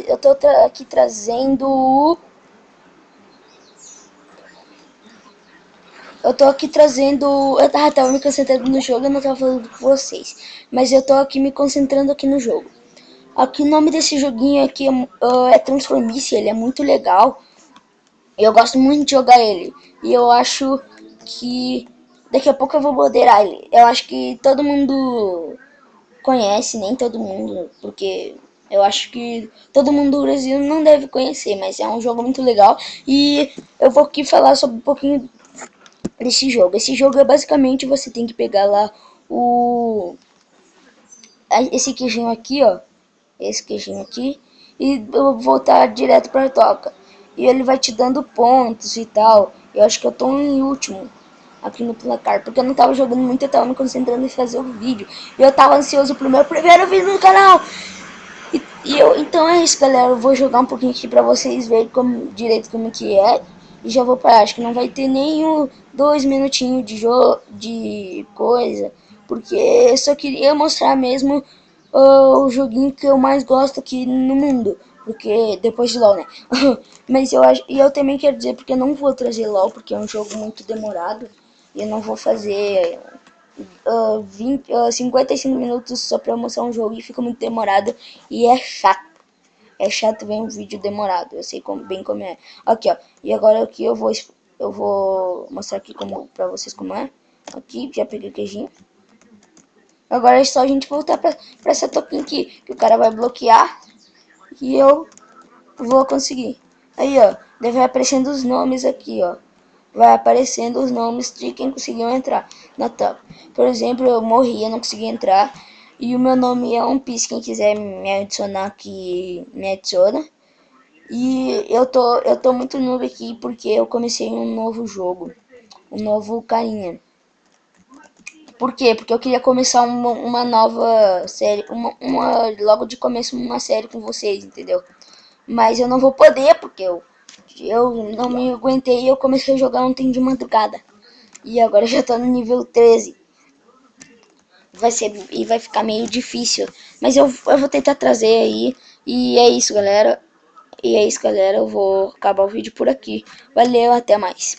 eu tô aqui trazendo o... Eu tô aqui trazendo... Eu tava me concentrando no jogo, eu não tava falando com vocês. Mas eu tô aqui me concentrando aqui no jogo. Aqui o nome desse joguinho aqui é Transformice, ele é muito legal. Eu gosto muito de jogar ele. E eu acho que daqui a pouco eu vou moderar ele. Eu acho que todo mundo conhece, nem todo mundo, porque eu acho que todo mundo do Brasil não deve conhecer, mas é um jogo muito legal. E eu vou aqui falar sobre um pouquinho desse jogo. Esse jogo é basicamente você tem que pegar lá esse queijinho aqui, ó, esse queijinho aqui, e eu voltar direto pra toca. E ele vai te dando pontos e tal. Eu acho que eu tô em último aqui no placar, porque eu não tava jogando muito, eu tava me concentrando em fazer o vídeo. E eu tava ansioso pro meu primeiro vídeo no canal. Então é isso, galera. Eu vou jogar um pouquinho aqui pra vocês verem direito como que é. E já vou parar. Acho que não vai ter nem 2 minutinhos de coisa. Porque eu só queria mostrar mesmo o joguinho que eu mais gosto aqui no mundo. Porque depois de LoL, né? Mas eu acho. E eu também quero dizer porque eu não vou trazer LoL, porque é um jogo muito demorado. E eu não vou fazer 55 minutos só pra mostrar um jogo e fica muito demorado e é chato. É chato ver um vídeo demorado, eu sei bem como é. Aqui, ó. E agora aqui eu vou mostrar aqui como pra vocês como é. Aqui, já peguei o queijinho. Agora é só a gente voltar pra essa toquinha aqui, que o cara vai bloquear e eu vou conseguir. Aí, ó, deve aparecendo os nomes aqui, ó. Vai aparecendo os nomes de quem conseguiu entrar na top. Por exemplo, eu morri, eu não consegui entrar. E o meu nome é One Piece, quem quiser me adicionar aqui, me adiciona. E eu tô muito noob aqui porque eu comecei um novo jogo, um novo carinha. Por quê? Porque eu queria começar uma nova série, logo de começo uma série com vocês, entendeu? Mas eu não vou poder porque eu não me aguentei e eu comecei a jogar ontem de madrugada. E agora eu já tô no nível 13. Vai ficar meio difícil. Mas eu vou tentar trazer aí. E é isso, galera. Eu vou acabar o vídeo por aqui. Valeu, até mais.